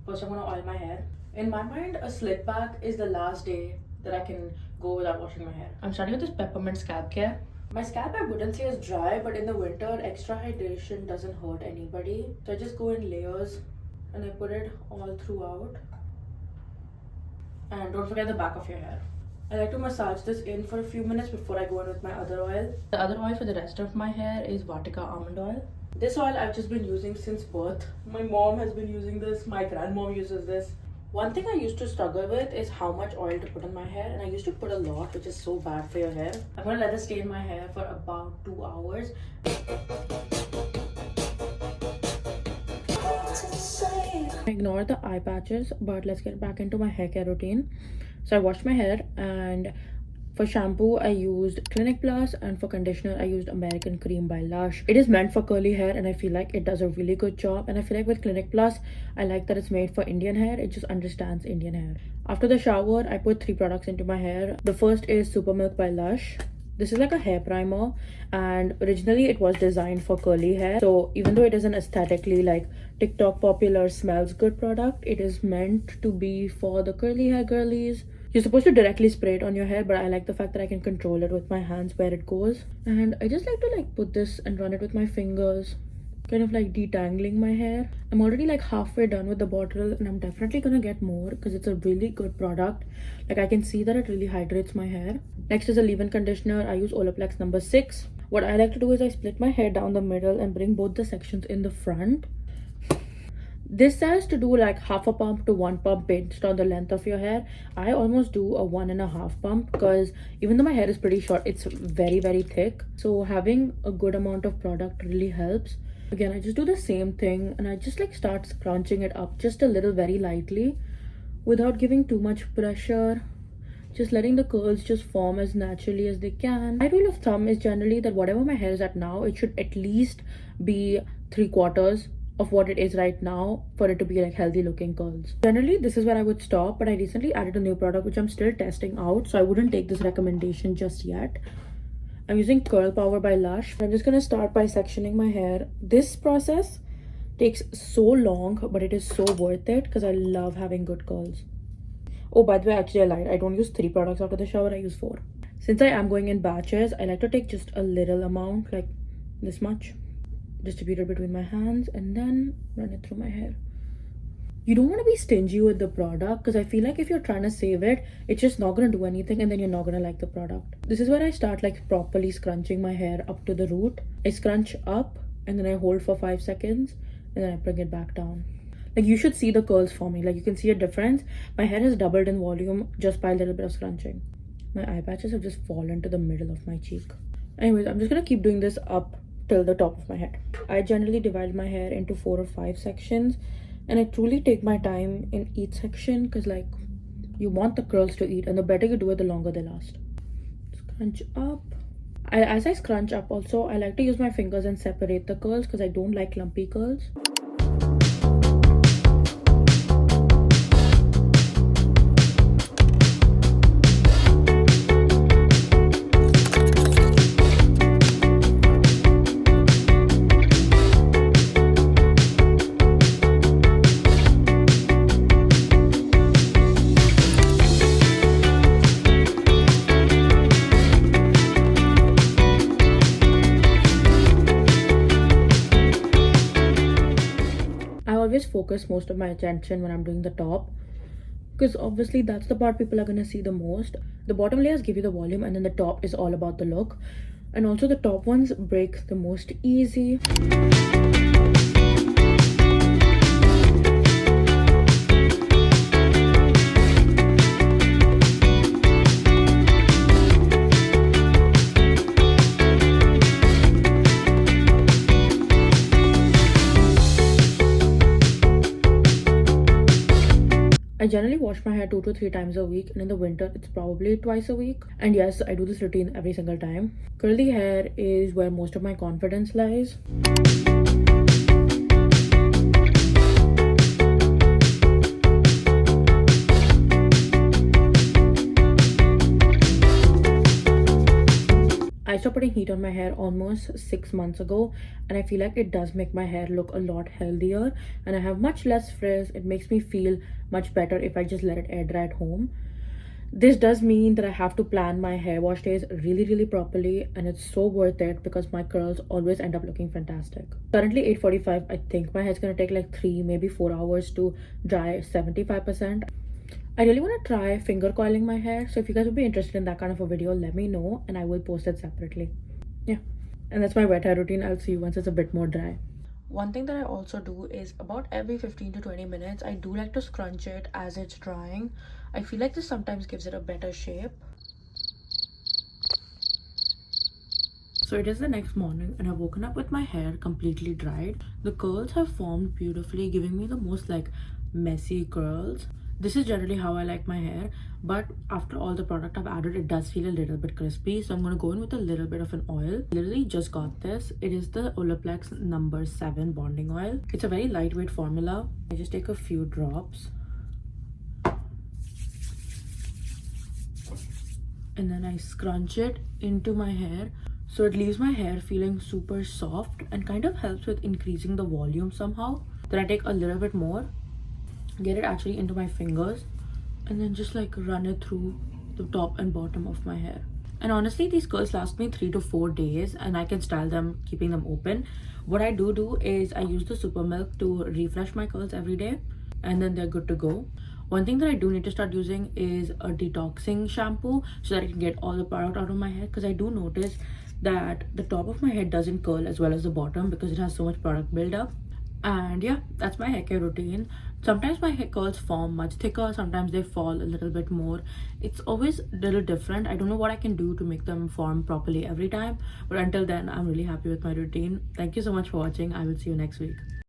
First, I'm gonna oil my hair. In my mind, a slick back is the last day that I can go without washing my hair. I'm starting with this peppermint scalp care. My scalp I wouldn't say is dry, but in the winter, extra hydration doesn't hurt anybody. So I just go in layers and I put it all throughout. And don't forget the back of your hair. I like to massage this in for a few minutes before I go in with my other oil. The other oil for the rest of my hair is Bhatia almond oil. This oil I've just been using since birth. My mom has been using this, my grandmom uses this. One thing I used to struggle with is how much oil to put in my hair, and I used to put a lot, which is so bad for your hair. I'm gonna let this stay in my hair for about 2 hours. Ignore the eye patches, but let's get back into my hair care routine. So I washed my hair, and for shampoo I used Clinic Plus, and for conditioner I used American Cream by Lush. It is meant for curly hair and I feel like it does a really good job, and I feel like with Clinic Plus I like that it's made for Indian hair. It just understands Indian hair. After the shower I put 3 products into my hair. The first is Super Milk by Lush. This is like a hair primer, and originally it was designed for curly hair. So even though it is an aesthetically like TikTok popular smells good product, it is meant to be for the curly hair girlies. You're supposed to directly spray it on your hair, but I like the fact that I can control it with my hands where it goes. And I just like to like put this and run it with my fingers, kind of like detangling my hair. I'm already like halfway done with the bottle, and I'm definitely gonna get more because it's a really good product. Like I can see that it really hydrates my hair. Next is a leave-in conditioner. I use Olaplex number 6. What I like to do is I split my hair down the middle and bring both the sections in the front. This says to do like half a pump to 1 pump based on the length of your hair. I almost do a 1.5 pump because even though my hair is pretty short, it's very thick. So having a good amount of product really helps. Again, I just do the same thing, and I just like start scrunching it up just a little, very lightly, without giving too much pressure. Just letting the curls just form as naturally as they can. My rule of thumb is generally that whatever my hair is at now, it should at least be 3/4 of what it is right now for it to be like healthy looking curls. Generally this is where I would stop, but I recently added a new product which I'm still testing out, so I wouldn't take this recommendation just yet. I'm using Curl Power by Lush. I'm just gonna start by sectioning my hair. This process takes so long, but it is so worth it because I love having good curls. Oh, by the way, actually I lied. I don't use 3 products after the shower, I use 4. Since I am going in batches, I like to take just a little amount, like this much, distribute it between my hands, and then run it through my hair. You don't want to be stingy with the product because I feel like if you're trying to save it, it's just not going to do anything, and then you're not going to like the product. This is where I start like properly scrunching my hair up to the root. I scrunch up and then I hold for 5 seconds and then I bring it back down. Like you should see the curls forming. Like you can see a difference. My hair has doubled in volume just by a little bit of scrunching. My eye patches have just fallen to the middle of my cheek. Anyways, I'm just going to keep doing this up till the top of my head. I generally divide my hair into 4 or 5 sections, and I truly take my time in each section because like you want the curls to eat, and the better you do it, the longer they last. Scrunch up. As I scrunch up also, I like to use my fingers and separate the curls because I don't like lumpy curls. Focus most of my attention when I'm doing the top because obviously that's the part people are going to see the most. The bottom layers give you the volume, and then the top is all about the look, and also the top ones break the most easy. I generally wash my hair 2 to 3 times a week, and in the winter it's probably twice a week. And yes, I do this routine every single time. Curly hair is where most of my confidence lies. I stop started putting heat on my hair almost 6 months ago, and I feel like it does make my hair look a lot healthier, and I have much less frizz. It makes me feel much better if I just let it air dry at home. This does mean that I have to plan my hair wash days really properly, and it's so worth it because my curls always end up looking fantastic. Currently 8:45. I think my hair's gonna take like 3 maybe 4 hours to dry 75%. I really want to try finger coiling my hair, so if you guys would be interested in that kind of a video, let me know and I will post it separately. Yeah, and that's my wet hair routine. I'll see you once it's a bit more dry. One thing that I also do is about every 15 to 20 minutes, I do like to scrunch it as it's drying. I feel like this sometimes gives it a better shape. So it is the next morning and I've woken up with my hair completely dried. The curls have formed beautifully, giving me the most like messy curls. This is generally how I like my hair, but after all the product I've added, it does feel a little bit crispy. So I'm going to go in with a little bit of an oil. Literally just got this. It is the Olaplex number 7 bonding oil. It's a very lightweight formula. I just take a few drops. And then I scrunch it into my hair. So it leaves my hair feeling super soft and kind of helps with increasing the volume somehow. Then I take a little bit more, get it actually into my fingers, and then just like run it through the top and bottom of my hair. And honestly, these curls last me 3 to 4 days and I can style them keeping them open. What I do is I use the super milk to refresh my curls every day, and then they're good to go. One thing that I do need to start using is a detoxing shampoo so that I can get all the product out of my hair, because I do notice that the top of my head doesn't curl as well as the bottom because it has so much product buildup. And yeah, that's my hair care routine. Sometimes my hair curls form much thicker, sometimes they fall a little bit more. It's always a little different. I don't know what I can do to make them form properly every time, but until then I'm really happy with my routine. Thank you so much for watching. I will see you next week.